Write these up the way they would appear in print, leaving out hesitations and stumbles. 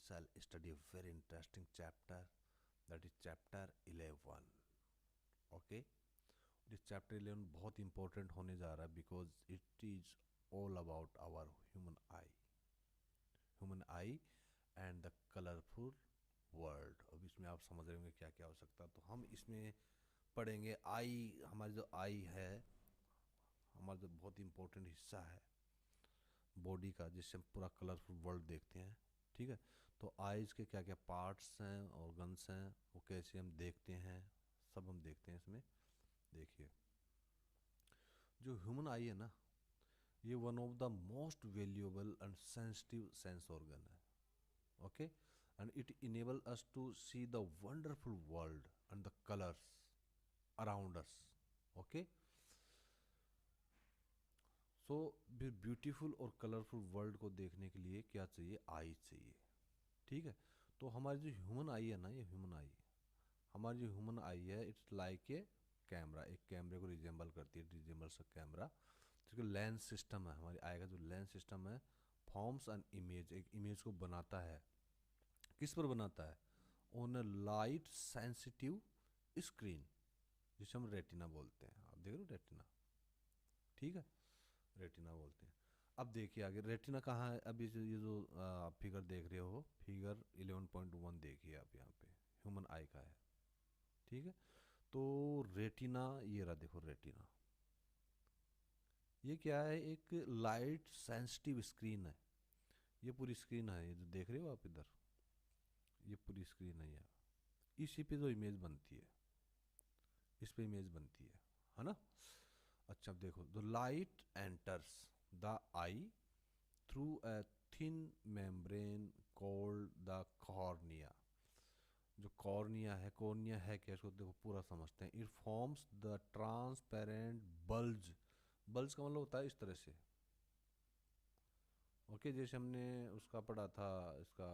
shall study a very interesting chapter, that is chapter 11. Okay, this chapter 11 बहुत important होने जा रहा है because it is all about our human eye and the colorful world. अब इसमें आप समझ रहे होंगे क्या क्या हो सकता है. तो हम इसमें पढ़ेंगे आई. हमारी जो आई है, हमारा जो बहुत इंपॉर्टेंट हिस्सा है बॉडी का, जिससे हम पूरा कलरफुल वर्ल्ड देखते हैं. ठीक है, तो आइज के क्या क्या पार्ट्स हैं, ऑर्गन्स हैं, वो कैसे हम देखते हैं, सब हम देखते हैं इसमें. देखिए, जो ह्यूमन आई है ना, ये one of the most valuable and sensitive sense organ है. Okay, and it enable us to see the wonderful world and the colours around us. Okay, so beautiful और कलरफुल वर्ल्ड को देखने के लिए क्या चाहिए? आई चाहिए. ठीक है, तो हमारी जो ह्यूमन आई है ना, ये ह्यूमन आई, हमारी जो ह्यूमन आई है, इट्स लाइक ए कैमरा. एक कैमरे को रिजेंबल करती है, रिजेंबल्स अ कैमरा. जिसका लेंस सिस्टम है, हमारी आई का जो लेंस सिस्टम है, फॉर्म्स एन इमेज, एक इमेज को बनाता है. किस पर बनाता है? On a light sensitive screen, जिसे हम रेटिना बोलते हैं. आप देख रहे हो रेटिना. ठीक है, रेटिना बोलते हैं. अब देखिए आगे, रेटिना कहाँ है? अभी ये जो आप फिगर देख रहे हो, फिगर 11.1 देखिए आप, यहाँ पे ह्यूमन आई का है. ठीक है, तो रेटिना ये रहा, देखो रेटिना. ये क्या है? एक लाइट सेंसिटिव स्क्रीन है. ये पूरी स्क्रीन है, ये जो देख रहे हो आप इधर, ये पूरी स्क्रीन है यार. इसी पे जो इमेज बनती है, इस पे इमेज बनती है ना. अच्छा, अब देखो, the light enters the I through a thin membrane called the cornea. जो कॉर्निया है क्या? इसको देखो पूरा समझते हैं. It forms the transparent bulge. Bulge का मतलब होता है इस तरह से. ओके, जैसे हमने उसका पढ़ा था, इसका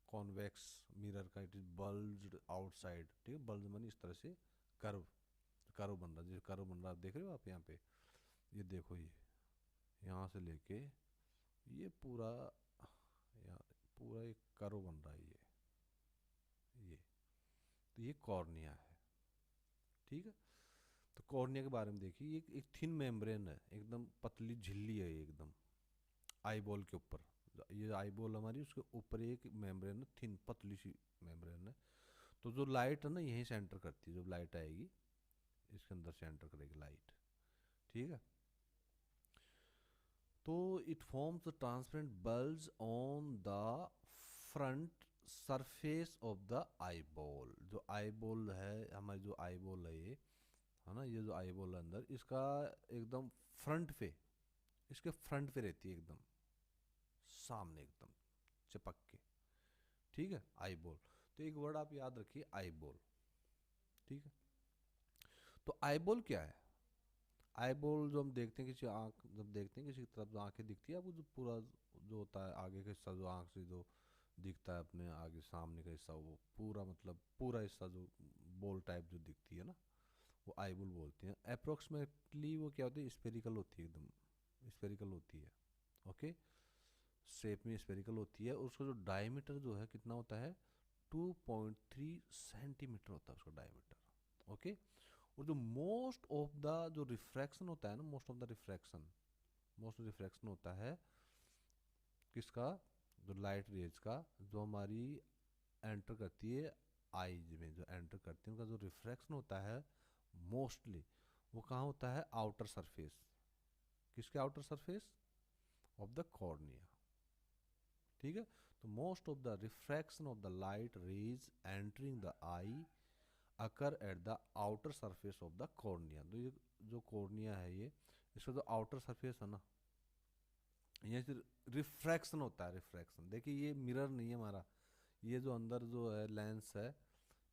कॉन्वेक्स मिरर का, इट इज बल्ज्ड आउटसाइड. ठीक है, बल्ज मानी इस तरह से कर्व, कर्व बन रहा है. जैसे कर्व बन रहा है, देख रहे हो आप यहाँ पे, ये देखो, ये यहाँ से लेके ये पूरा, यहाँ पूरा एक कर्व बन रहा है ये. तो ये कॉर्निया है. ठीक है, तो कॉर्निया के बारे में देखिए. ये एक थिन मेम्ब्रेन है, एकदम पतली झिल्ली है ये, एकदम आई बॉल के ऊपर. ये आई बॉल हमारी, उसके ऊपर एक मेम्ब्रेन है, थिन पतली सी मेम्ब्रेन है. तो जो लाइट है ना, यहीं से एंटर करती है. जो लाइट आएगी, इसके अंदर से एंटर करेगी लाइट. ठीक है, तो it forms the transparent bulge on the front surface of the eye ball. जो आई बॉल है, हमारी जो आई बॉल है ये, है ना, ये जो आई बॉल है अंदर, इसका एकदम फ्रंट पे, इसके फ्रंट पे रहती है, एकदम सामने, एकदम चिपक के. ठीक है, आई बॉल. तो एक वर्ड आप याद रखिए, आई बॉल. ठीक है, तो आई बॉल क्या है? आई बॉल जो हम देखते हैं, किसी आँख जब देखते हैं किसी की तरफ, जो आंखें दिखती है आपको, जो पूरा जो होता है आगे का हिस्सा, जो आँख से जो दिखता है अपने आगे, सामने का हिस्सा, वो पूरा मतलब पूरा हिस्सा जो बॉल टाइप जो दिखती है ना, वो आई बॉल बोलते हैं. अप्रोक्सीमेटली वो क्या होती है? स्पेरिकल होती है, एकदम स्पेरिकल होती है. ओके, शेप में स्पेरिकल होती है. और उसका जो डायमीटर जो है कितना होता है? 2.3 सेंटीमीटर होता है उसका डायमीटर. ओके, और जो मोस्ट ऑफ द जो रिफ्रैक्शन होता है ना, मोस्ट रिफ्रैक्शन होता है किसका? जो लाइट रेज का, जो हमारी एंटर करती है आईज में, जो एंटर करती है, उनका जो रिफ्रैक्शन होता है मोस्टली, वो कहाँ होता है? Outer surface. किसके outer surface? Of the cornea. ठीक है, तो most of the refraction of the light rays entering the eye occur at the outer surface of the cornea. तो ये जो कॉर्निया है, ये इसका जो आउटर सरफेस है ना, यहाँ से रिफ्रैक्शन होता है. रिफ्रैक्शन देखिए, ये मिरर नहीं है हमारा, ये जो अंदर जो है लेंस है,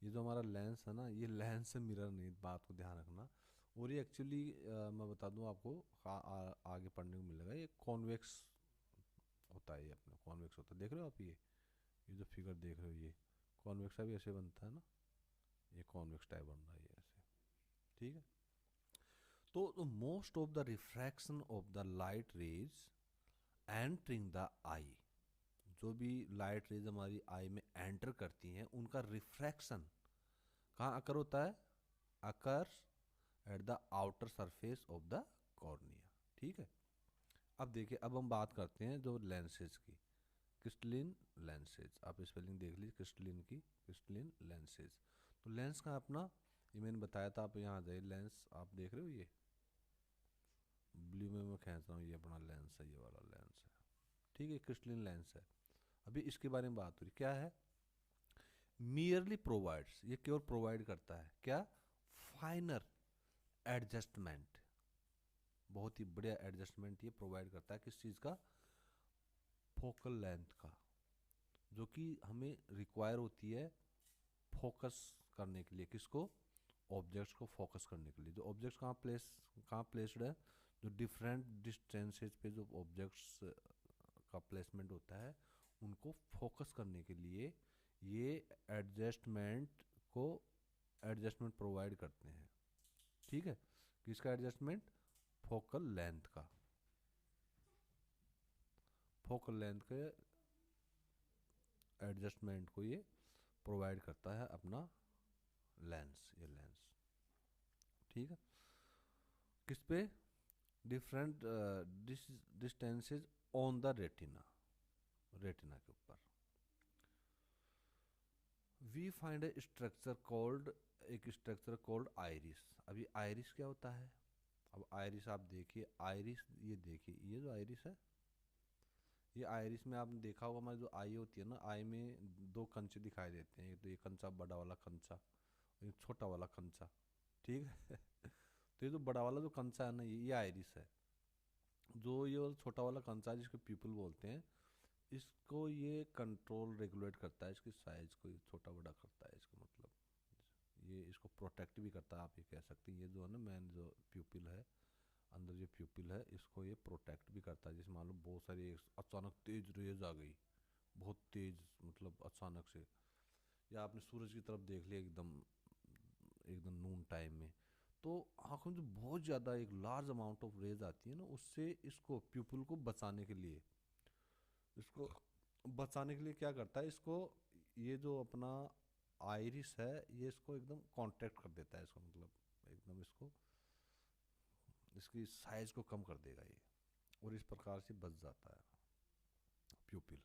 ये जो हमारा लेंस है ना, ये लेंस से मिरर नहीं, बात को ध्यान रखना. और ये एक्चुअली मैं बता दूं आपको, आगे पढ़ने को मिलेगा, ये कॉन्वेक्स होता है. ये अपना कॉन्वेक्स होता है, देख रहे हो आप, ये जो फिगर देख रहे हो, ये कॉन्वेक्स भी ऐसे बनता है ना, ये कॉन्वेक्स टाइप बन रहा है ये ऐसे. ठीक है, तो most of the refraction of the light rays entering the eye, जो भी लाइट रेज हमारी आई में एंटर करती हैं उनका रिफ्रैक्शन कहाँ अकर होता है, अकर at the outer surface of the cornea. ठीक है, अब देखिए, अब हम बात करते हैं जो लेंसेज की, क्रिस्टलिन लेंसेज। आप स्पेलिंग देख लीजिए क्रिस्टलिन की, क्रिस्टलिन लेंसेज। तो लेंस का अपना, ये मैंने बताया था, आप यहाँ आ जाइए, लेंस आप देख रहे हो, ये ब्लू में मैं खींच रहा हूँ, ये अपना लेंस है, ये वाला लेंस है। ठीक है, क्रिस्टलिन लेंस है। अभी इसके बारे में बात हो रही, क्या है, मियरली प्रोवाइड्स, ये केवल प्रोवाइड करता है क्या, फाइनर एडजस्टमेंट, बहुत ही बढ़िया एडजस्टमेंट ये प्रोवाइड करता है, किस चीज़ का, फोकल लेंथ का, जो कि हमें रिक्वायर होती है फोकस करने के लिए, किसको, ऑब्जेक्ट्स को फोकस करने के लिए। जो ऑब्जेक्ट्स कहाँ प्लेस्ड है, जो डिफरेंट डिस्टेंसेज पे जो ऑब्जेक्ट्स का प्लेसमेंट होता है उनको फोकस करने के लिए ये एडजस्टमेंट प्रोवाइड करते हैं। ठीक है, किसका एडजस्टमेंट, फोकल लेंथ का, फोकल लेंथ के एडजस्टमेंट को ये प्रोवाइड करता है अपना लेंस, ये लेंस। ठीक है, किस पे, different distances on the retina, retina के ऊपर। We find a structure called, एक स्ट्रक्चर कॉल्ड आइरिस। अभी आइरिस क्या होता है, अब आइरिस आप देखिए, आइरिस ये देखिए, ये जो आइरिस है, ये आइरिस में आपने देखा होगा, हमारी जो आई होती है ना, आई में दो कंचे दिखाई देते हैं, एक तो ये कंचा, बड़ा वाला कंचा, एक छोटा वाला कंचा। ठीक है तो ये जो बड़ा वाला जो कंचा है ना, ये आइरिस है। जो ये वाला छोटा वाला कंचा है, जिसको पीपल बोलते हैं, इसको ये कंट्रोल रेगुलेट करता है, इसकी साइज को ये छोटा बड़ा करता है, इसका मतलब ये इसको प्रोटेक्ट भी करता है, आप ये कह सकते हैं। ये जो है ना मेन जो प्यूपिल है, अंदर जो प्यूपिल है, इसको ये प्रोटेक्ट भी करता है। जैसे मान लो बहुत सारी अचानक तेज रेज आ गई, बहुत तेज, मतलब अचानक से, या आपने सूरज की तरफ देख लिया एकदम एकदम नून टाइम में, तो आँखों में जो बहुत ज़्यादा एक लार्ज अमाउंट ऑफ रेज आती है ना, उससे इसको प्यूपिल को बचाने के लिए, इसको बचाने के लिए क्या करता है, इसको ये जो अपना आइरिस है, ये इसको एकदम कांटेक्ट कर देता है, इसको मतलब एकदम इसको, इसकी साइज को कम कर देगा ये, और इस प्रकार से बच जाता है प्यूपिल।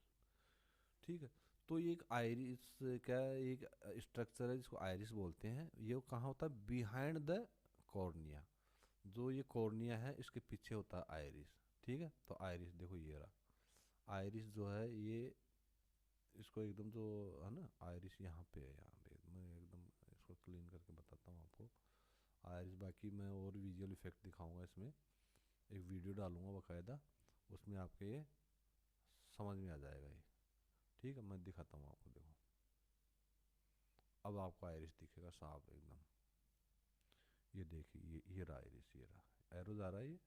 ठीक है, तो ये एक आइरिस, क्या है, एक स्ट्रक्चर है जिसको आइरिस बोलते हैं। ये कहाँ होता है, बिहाइंड द कॉर्निया, जो ये कॉर्निया है इसके पीछे होता है आइरिस। ठीक है, तो आइरिस देखो ये रहा, आइरिस जो है ये, इसको एकदम जो है ना, आइरिस यहाँ पे है, यहाँ पे मैं एकदम इसको क्लीन करके बताता हूँ आपको आइरिस। बाकी मैं और विजुअल इफेक्ट दिखाऊंगा इसमें, एक वीडियो डालूंगा बाकायदा, उसमें आपके ये समझ में आ जाएगा ये। ठीक है, मैं दिखाता हूँ आपको, देखो अब आपको आइरिस दिखेगा साफ एकदम। ये देखिए, ये रहा आइरिस, ये रहा एरो जा रहा है, ये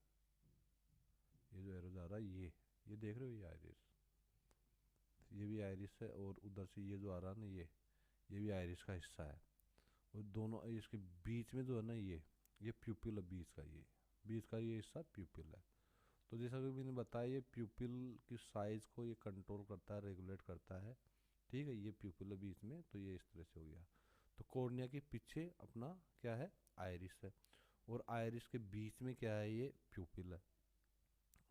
जो एरो जा रहा है, ये देख रहे हो, ये आइरिस, ये भी आइरिस है, और उधर से ये जो आ रहा है ना, ये भी आइरिस का हिस्सा है। और दोनों इसके बीच में जो है ना, ये प्यूपिल है, बीच का ये हिस्सा प्यूपिल है। तो जैसा कि मैंने बताया, ये प्यूपिल की साइज को ये कंट्रोल करता है, रेगुलेट करता है। ठीक है, ये प्यूपिल है बीच में, तो ये इस तरह से हो गया। तो कॉर्निया के पीछे अपना क्या है, आइरिस है, और आइरिस के बीच में क्या है, ये प्यूपिल है।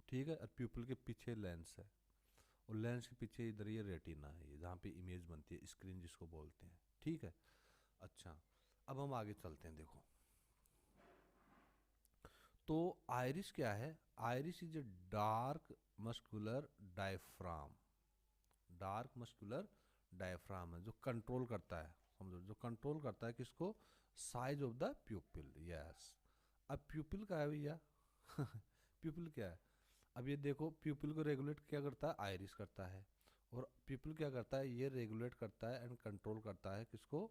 ठीक है, और प्यूपिल के पीछे लेंस है, और लेंस के पीछे इधर ये रेटिना है, ये जहाँ पे इमेज बनती है, स्क्रीन जिसको बोलते हैं। ठीक है, अच्छा, अब हम आगे चलते हैं, देखो। तो आइरिस क्या है, iris is a dark muscular diaphragm, dark muscular diaphragm है, जो कंट्रोल करता है, समझो, जो कंट्रोल करता है किसको, साइज ऑफ द प्यूपिल। यस, अब प्यूपिल का है भैया प्यूपिल क्या है, अब ये देखो, प्यूपिल को रेगुलेट क्या करता है, आइरिस करता है, और प्यूपिल क्या करता है, ये रेगुलेट करता है एंड कंट्रोल करता है किसको,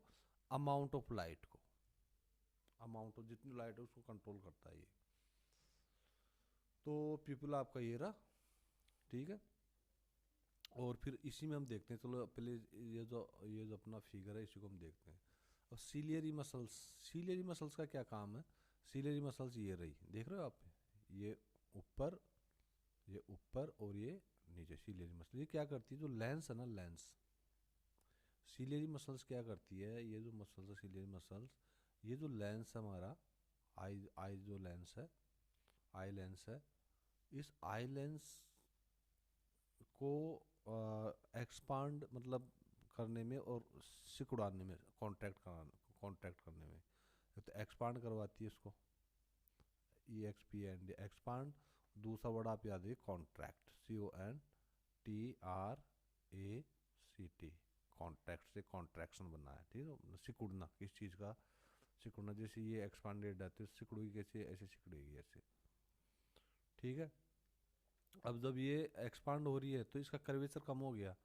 अमाउंट ऑफ लाइट को, अमाउंट ऑफ जितनी लाइट है उसको कंट्रोल करता है ये। तो प्यूपिल आपका ये रहा। ठीक है, और फिर इसी में हम देखते हैं, चलो पहले ये जो अपना फिगर है इसी को हम देखते हैं। और सीलियरी मसल्स, सीलियरी मसल्स का क्या काम है, सीलियरी मसल्स ये रही, देख रहे हो आप, ये ऊपर, ये ऊपर और ये नीचे सीलियरी मसल ये क्या करती है, जो लेंस है ना, लेंस, सीलियरी मसल्स क्या करती है, ये जो मसल्स है सीलियरी मसल्स, ये जो लेंस है हमारा, आई जो लेंस है, आई लेंस है, इस आई लेंस को एक्सपांड मतलब करने में और सिकुड़ाने में, कॉन्ट्रैक्ट करने में, तो एक्सपांड करवाती है इसको, ई एक्स पी एंड एक्सपांड, दूसरा वर्ड आप याद रखिए कॉन्ट्रैक्ट, CONTRACT, कॉन्ट्रैक्ट से कॉन्ट्रैक्शन बनना है, ठीक है, सिकुड़ना किस चीज़ का, सिकुड़ना, जैसे ये एक्सपांडेड है तो सिकुड़ेगी कैसे, ऐसे सिकुड़ेगी ऐसे, ठीक है। अब जब ये एक्सपांड हो रही है तो इसका कर्वेचर कम हो गया,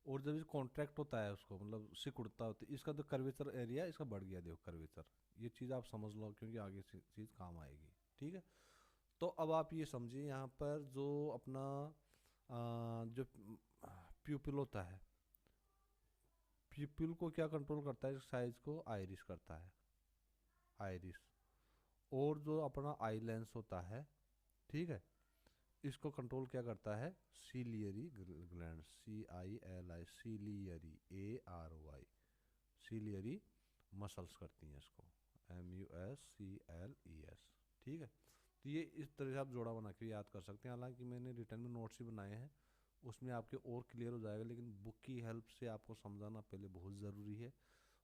और जब ये कॉन्ट्रैक्ट होता है उसको मतलब सिकुड़ता है तो इसका तो कर्वेचर एरिया इसका बढ़ गया, देखो कर्वेचर, ये चीज़ आप समझ लो क्योंकि आगे से चीज़ काम आएगी, ठीक है। तो अब आप ये समझिए यहाँ पर जो अपना जो प्यूपिल होता है, प्यूपिल को क्या कंट्रोल करता है, साइज को आइरिस करता है, आइरिस, और जो अपना आई लेंस होता है, ठीक है, इसको कंट्रोल क्या करता है, ciliary gland, CILI, ciliary, ARY, ciliary muscles करती हैं इसको, MUSCLES, ठीक है। तो ये इस तरह से आप जोड़ा बना के याद कर सकते हैं, हालांकि मैंने रिटर्न में नोट्स ही बनाए हैं, उसमें आपके और क्लियर हो जाएगा, लेकिन बुक की हेल्प से आपको समझाना पहले बहुत ज़रूरी है,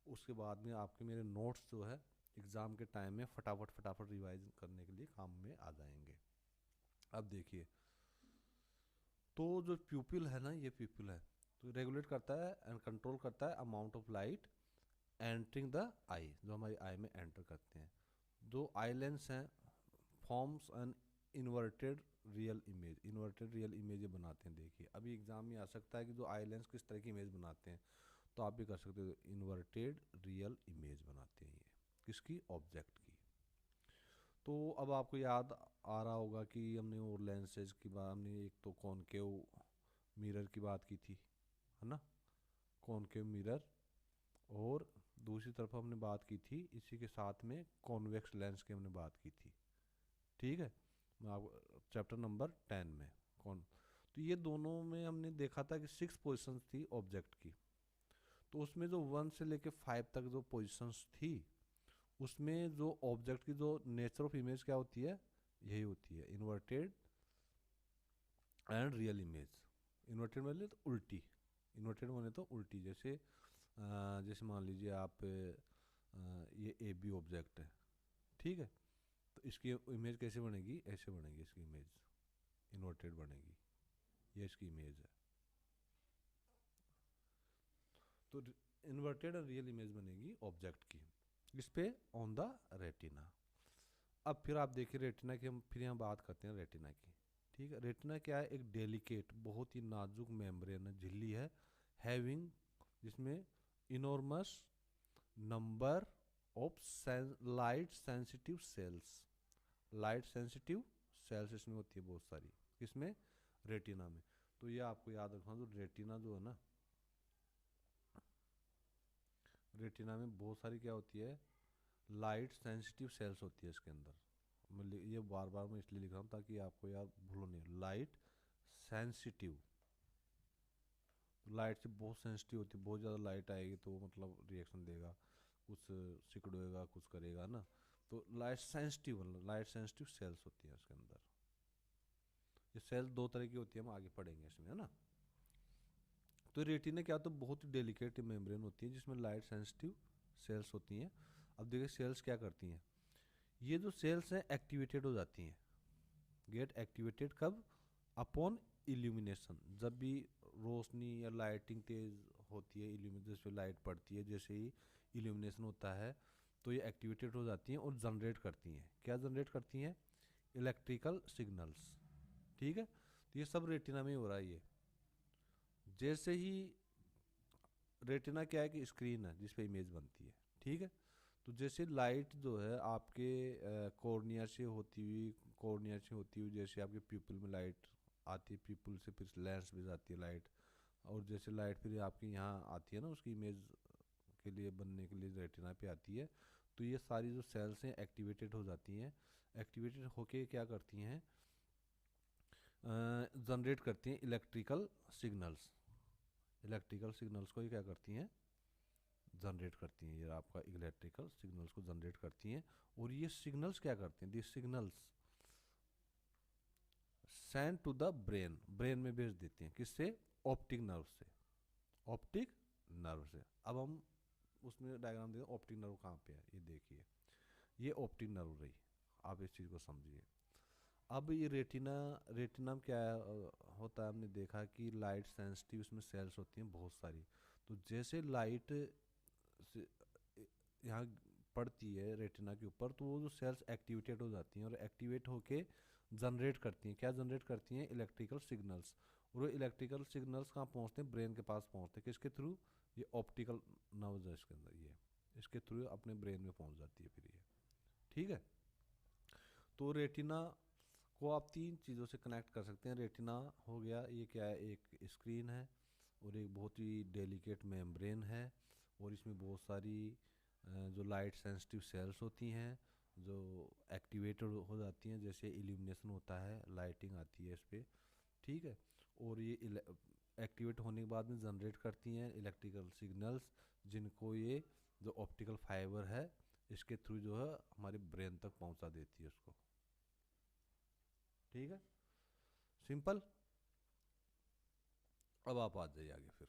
उसके बाद में आपके मेरे नोट्स जो है एग्ज़ाम के टाइम में फटाफट फटाफट रिवाइज करने के लिए काम में आ जाएंगे। अब देखिए, तो जो प्यूपिल है ना, ये प्यूपिल है तो रेगुलेट करता है एंड कंट्रोल करता है amount of light entering the eye, जो हमारी आई में एंटर करते हैं। जो आई लेंस हैं forms an inverted real image, inverted real image ये बनाते हैं, देखिए अभी एग्जाम में आ सकता है कि जो आई लेंस किस तरह की इमेज बनाते हैं, तो आप भी कर सकते हो, इन्वर्टेड रियल इमेज बनाते हैं ये, किसकी, ऑब्जेक्ट की। तो अब आपको याद आ रहा होगा कि हमने वो लेंसेज की बात, हमने एक तो कॉनकेव मिरर की बात की थी, है ना, कॉनकेव मिरर, और दूसरी तरफ हमने बात की थी इसी के साथ में कॉन्वेक्स लेंस की हमने बात की थी, ठीक है, मैं आपको चैप्टर नंबर 10 में कौन, तो ये दोनों में हमने देखा था कि 6 पोजिशंस थी ऑब्जेक्ट की, तो उसमें जो 1 से लेके 5 तक जो पोजिशंस थी, उसमें जो ऑब्जेक्ट की जो नेचर ऑफ इमेज क्या होती है, यही होती है inverted and real image. Inverted माने तो उल्टी, इन्वर्टेड माने तो उल्टी, जैसे जैसे मान लीजिए आप ये ए बी ऑब्जेक्ट है, ठीक है, तो इसकी इमेज कैसे बनेगी, ऐसे बनेगी इसकी इमेज, इन्वर्टेड बनेगी, ये इसकी इमेज है, तो इन्वर्टेड और रियल इमेज बनेगी ऑब्जेक्ट की, इस पे ऑन द रेटिना। अब फिर आप देखिए रेटिना की, हम फिर यहाँ बात करते हैं रेटिना की, ठीक है। रेटिना क्या है, एक डेलिकेट बहुत ही नाजुक मेम्ब्रेन है, झिल्ली है, हैविंग, जिसमें enormous number of light sensitive sales, light sensitive sales इसमें होती है बहुत सारी, किसमें, रेटिना में। तो ये आपको याद रखना, जो रेटिना जो है ना, रेटिना में बहुत सारी क्या होती है, लाइट सेंसिटिव सेल्स होती है इसके अंदर, ये बार बार मैं इसलिए लिख रहा हूँ ताकि आपको यार भूलो नहीं, लाइट सेंसिटिव, लाइट से बहुत सेंसिटिव होती है, बहुत ज़्यादा लाइट आएगी तो मतलब रिएक्शन देगा, कुछ सिकुड़ेगा कुछ करेगा ना, तो लाइट सेंसिटिव सेल्स होती है उसके अंदर। ये सेल्स दो तरह की होती है, हम आगे पढ़ेंगे इसमें, है ना। तो रेटिना क्या, तो बहुत ही डेलिकेट मेम्ब्रेन होती है जिसमें लाइट सेंसिटिव सेल्स होती हैं। अब देखिए सेल्स क्या करती हैं, ये जो सेल्स हैं एक्टिवेटेड हो जाती हैं, गेट एक्टिवेटेड कब, अपॉन इल्यूमिनेशन, जब भी रोशनी या लाइटिंग तेज होती है, इल्यूमिनेशन पे लाइट पड़ती है, जैसे ही इल्यूमिनेशन होता है तो ये एक्टिवेटेड हो जाती हैं और जनरेट करती हैं, क्या जनरेट करती हैं, इलेक्ट्रिकल सिग्नल्स, ठीक है। तो ये सब रेटिना में हो रहा है ये, जैसे ही रेटिना क्या है कि स्क्रीन है जिस पे इमेज बनती है, ठीक है। तो जैसे लाइट जो है आपके कॉर्निया से होती हुई जैसे आपके प्यूपिल में लाइट आती है, प्यूपिल से फिर लेंस भी जाती है लाइट, और जैसे लाइट फिर आपके यहाँ आती है ना उसकी इमेज के लिए बनने के लिए रेटिना पे आती है, तो ये सारी जो सेल्स हैं एक्टिवेटेड हो जाती हैं, एक्टिवेटेड होके क्या करती हैं, जनरेट करती हैं इलेक्ट्रिकल सिग्नल्स। इलेक्ट्रिकल सिग्नल्स को ये क्या करती हैं, जनरेट करती हैं। ये आपका इलेक्ट्रिकल सिग्नल्स को जनरेट करती हैं। और ये सिग्नल्स क्या करते हैं, this signals send to the brain, brain में भेज देती हैं, किससे, ऑप्टिक नर्व से, ऑप्टिक नर्व से। अब हम उसमें डायग्राम देते हैं ऑप्टिक नर्व कहाँ पे है, ये देखिए, ये ऑप्टिक नर्व रही, आप इस चीज़ को समझिए। अब ये रेटिना, रेटिना में क्या होता है, हमने देखा कि लाइट सेंसिटिव इसमें सेल्स होती हैं बहुत सारी। तो जैसे लाइट यहाँ पड़ती है रेटिना के ऊपर, तो वो जो सेल्स एक्टिवेटेड हो जाती हैं और एक्टिवेट होके जनरेट करती हैं, क्या जनरेट करती हैं, इलेक्ट्रिकल सिग्नल्स। और वो इलेक्ट्रिकल सिग्नल्स कहाँ पहुँचते हैं, ब्रेन के पास पहुँचते हैं, किसके थ्रू, ये ऑप्टिकल नर्व्स है इसके अंदर, ये इसके थ्रू अपने ब्रेन में पहुँच जाती है फिर ये, ठीक है। तो रेटिना को आप तीन चीज़ों से कनेक्ट कर सकते हैं। रेटिना हो गया, ये क्या है, एक स्क्रीन है और एक बहुत ही डेलिकेट मेम्ब्रेन है, और इसमें बहुत सारी जो लाइट सेंसिटिव सेल्स होती हैं जो एक्टिवेटेड हो जाती हैं, जैसे इल्यूमिनेशन होता है, लाइटिंग आती है इस पर, ठीक है। और ये एक्टिवेट होने के बाद में जनरेट करती हैं इलेक्ट्रिकल सिग्नल्स, जिनको ये जो ऑप्टिकल फाइबर है इसके थ्रू जो है हमारे ब्रेन तक पहुंचा देती है उसको, ठीक है, सिंपल। अब आप आ जाइए आगे फिर।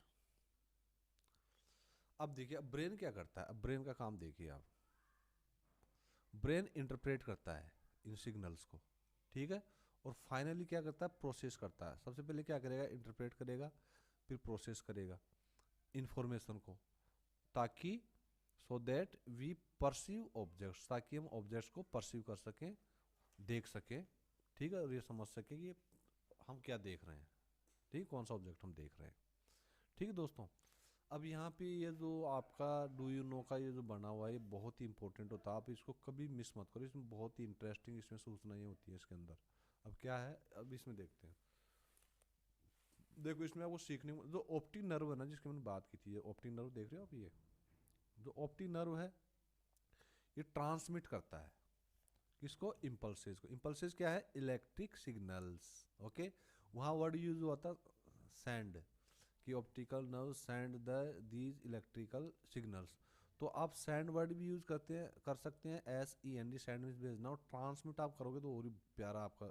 अब देखिए अब ब्रेन क्या करता है, अब ब्रेन का काम देखिए आप। ब्रेन इंटरप्रेट करता है इन सिग्नल्स को, ठीक है, और फाइनली क्या करता है, प्रोसेस करता है। सबसे पहले क्या करेगा, इंटरप्रेट करेगा, फिर प्रोसेस करेगा इंफॉर्मेशन को, ताकि so that we perceive objects, ताकि हम ऑब्जेक्ट्स को परसीव कर सकें, देख सकें, ठीक है, और ये समझ सकें कि हम क्या देख रहे हैं, ठीक, कौन सा ऑब्जेक्ट हम देख रहे हैं, ठीक है दोस्तों। अब यहाँ पे ये जो आपका डू यू नो का ये जो बना हुआ है, ये बहुत ही इंपॉर्टेंट होता है, आप इसको कभी मिस मत करो, इसमें बहुत ही इंटरेस्टिंग इसमें सूचनाएं होती है इसके अंदर। अब क्या है, अब इसमें देखते हैं। देखो इसमें आपको सीखने को जो ऑप्टिक नर्व है ना, जिसकी मैंने बात की थी, ये ऑप्टिक नर्व देख रहे हो आप, ये जो ऑप्टिक नर्व है ये ट्रांसमिट करता है किसको, इम्पल्सेस को। इम्पल्सेस क्या है, इलेक्ट्रिक सिग्नल्स, ओके। वहाँ वर्ड यूज हुआ था सेंड, कि optical nerve send the these electrical signals. तो आप सेंड वर्ड भी यूज करते हैं, कर सकते हैं, SEND, सेंड मीन्स भेजना, और ट्रांसमिट आप करोगे तो और भी प्यारा आपका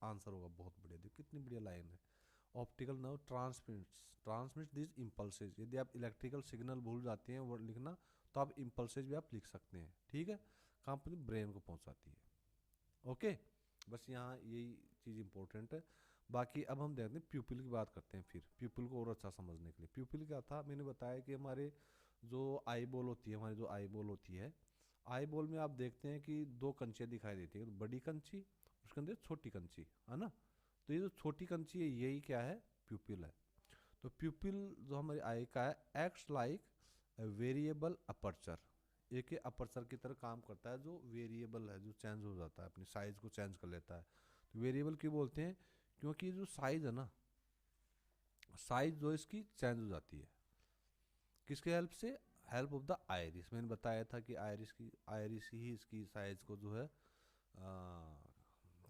आंसर होगा, बहुत बढ़िया, देखिए कितनी बढ़िया लाइन है। Optical nerve transmits this impulses. यदि आप इलेक्ट्रिकल सिग्नल भूल जाते हैं वर्ड लिखना, तो आप इम्पल्सेज भी आप लिख सकते हैं, ठीक है, कहाँ पर, ब्रेन को पहुँचाती है, ओके। बस यहाँ यही चीज़ इंपॉर्टेंट है। बाकी अब हम देखते हैं प्यूपिल की बात करते हैं, फिर प्यूपिल को और अच्छा समझने के लिए। प्यूपिल क्या था, मैंने बताया कि हमारे जो आई बॉल होती है, हमारी जो आई बॉल होती है, आई बॉल में आप देखते हैं कि दो कंचियाँ दिखाई देती हैं, तो बड़ी कंची, उसके अंदर छोटी कंची, है ना। तो ये जो छोटी कंची है यही क्या है, प्यूपिल है। तो प्यूपिल जो हमारी आई का है, एक्ट्स लाइक वेरिएबल अपर्चर, एक अपर्चर की तरह काम करता है, जो वेरिएबल है, जो चेंज हो जाता है, अपनी साइज को चेंज कर लेता है। तो वेरिएबल क्यों बोलते हैं, क्योंकि जो साइज है ना, साइज जो इसकी चेंज हो जाती है, किसके हेल्प से, हेल्प ऑफ द आयरिस। मैंने बताया था कि आयरिस ही इसकी साइज को जो है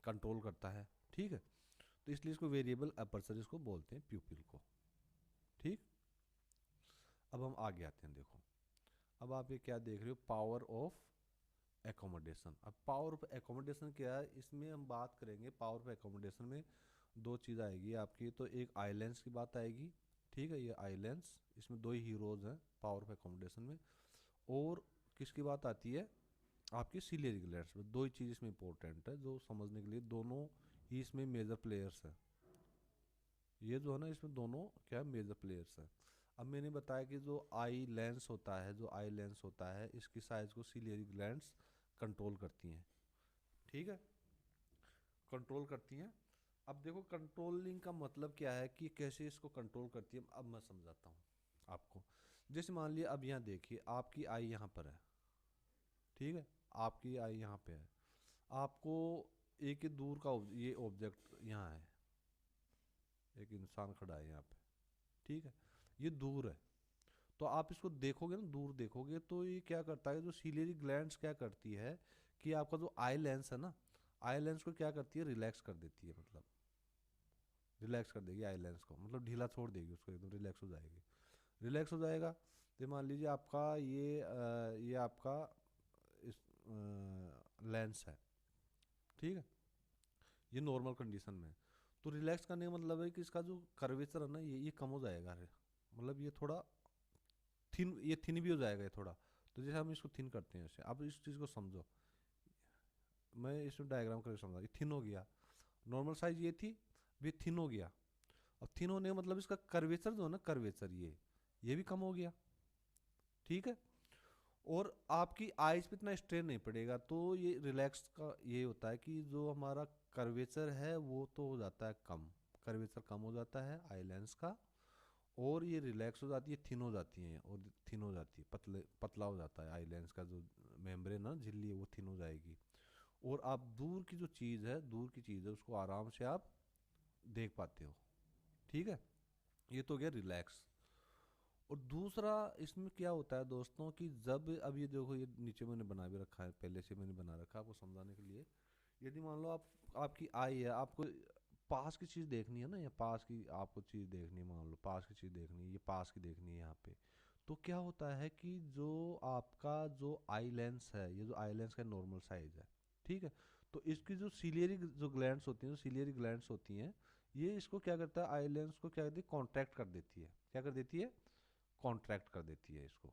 कंट्रोल करता है, ठीक है। तो इसलिए इसको वेरिएबल अपर्चर इसको बोलते हैं, प्यूपिल को, ठीक। अब हम आगे आते हैं, देखो अब आप ये क्या देख रहे हो, पावर ऑफ एकोमोडेशन। अब पावर ऑफ एकोमोडेशन क्या है, इसमें हम बात करेंगे, पावर ऑफ एकोमोडेशन में दो चीज़ आएगी आपकी, तो एक आई लेंस की बात आएगी, ठीक है, ये आई लेंस, इसमें दो ही हीरोज हैं पावर ऑफ एकोमोडेशन में। और किसकी बात आती है, आपकी सिलियरी ग्लैंड्स में। दो ही चीज़ इसमें इंपॉर्टेंट है जो समझने के लिए, दोनों ही इसमें मेजर प्लेयर्स हैं, ये जो है ना, इसमें दोनों क्या मेजर प्लेयर्स हैं। अब मैंने बताया कि जो आई लेंस होता है, जो आई लेंस होता है, इसकी साइज को सिलियरी ग्लैंड्स कंट्रोल करती हैं, ठीक है, कंट्रोल करती हैं। अब देखो कंट्रोलिंग का मतलब क्या है, कि कैसे इसको कंट्रोल करती है, अब मैं समझाता हूँ आपको। जैसे मान लिया, अब यहाँ देखिए, आपकी आई यहाँ पर है, ठीक है, आपकी आई यहाँ पे है, आपको एक ही दूर का ये ऑब्जेक्ट यहाँ है, एक इंसान खड़ा है यहाँ पे, ठीक है, ये दूर है। तो आप इसको देखोगे ना, दूर देखोगे, तो ये क्या करता है, जो सीलियरी ग्लैंड्स क्या करती है, कि आपका जो आई लेंस है ना, आई लेंस को क्या करती है, रिलैक्स कर देती है, मतलब रिलैक्स कर देगी आई लेंस को, मतलब ढीला छोड़ देगी उसको, एकदम रिलैक्स हो जाएगी। रिलैक्स हो जाएगा तो मान लीजिए आपका ये आपका इस लेंस है, ठीक है, ये नॉर्मल कंडीशन में है। तो रिलैक्स करने का मतलब है कि इसका जो कर्वेचर है ना ये कम हो जाएगा, मतलब ये थोड़ा थिन, ये थिन भी हो जाएगा ये थोड़ा। तो जैसे हम इसको थिन करते हैं ऐसे, आप इस चीज़ को समझो, मैं इसमें डायग्राम करके समझा, ये थिन हो गया, नॉर्मल साइज ये थी, ये थिन हो गया। अब थिन होने का मतलब इसका कर्वेचर जो है ना, कर्वेचर ये भी कम हो गया, ठीक है। और आपकी आइज पे इतना स्ट्रेन नहीं पड़ेगा, तो ये रिलैक्स का ये होता है कि जो हमारा कर्वेचर है वो तो हो जाता है कम, कर्वेचर कम हो जाता है आई लेंस का, और ये रिलैक्स हो जाती है, थिन हो जाती है, और थिन हो जाती है, पतला हो जाता है आई लेंस का जो मेम्ब्रेन ना झिल्ली है वो थिन हो जाएगी। और आप दूर की जो चीज़ है, दूर की चीज़ है उसको आराम से आप देख पाते हो, ठीक है। ये तो हो गया रिलैक्स। और दूसरा इसमें क्या होता है दोस्तों कि जब, अब ये देखो ये नीचे मैंने बना भी रखा है, पहले से मैंने बना रखा है आपको समझाने के लिए। यदि मान लो आप, आपकी आई है, आपको पास की चीज़ देखनी है ना, या पास की आपको चीज़ देखनी है, मान लो पास की चीज़ देखनी है, ये पास की देखनी है यहाँ पे। तो क्या होता है कि जो आपका जो आई लेंस है, ये जो आई लेंस का नॉर्मल साइज है, ठीक है, तो इसकी जो सिलियरी जो ग्लैंड्स होती हैं, जो सिलियरी ग्लैंड्स होती हैं, ये इसको क्या करता है, आई लेंस को क्या करती है, कॉन्ट्रैक्ट कर देती है। क्या कर देती है, कॉन्ट्रैक्ट कर देती है इसको।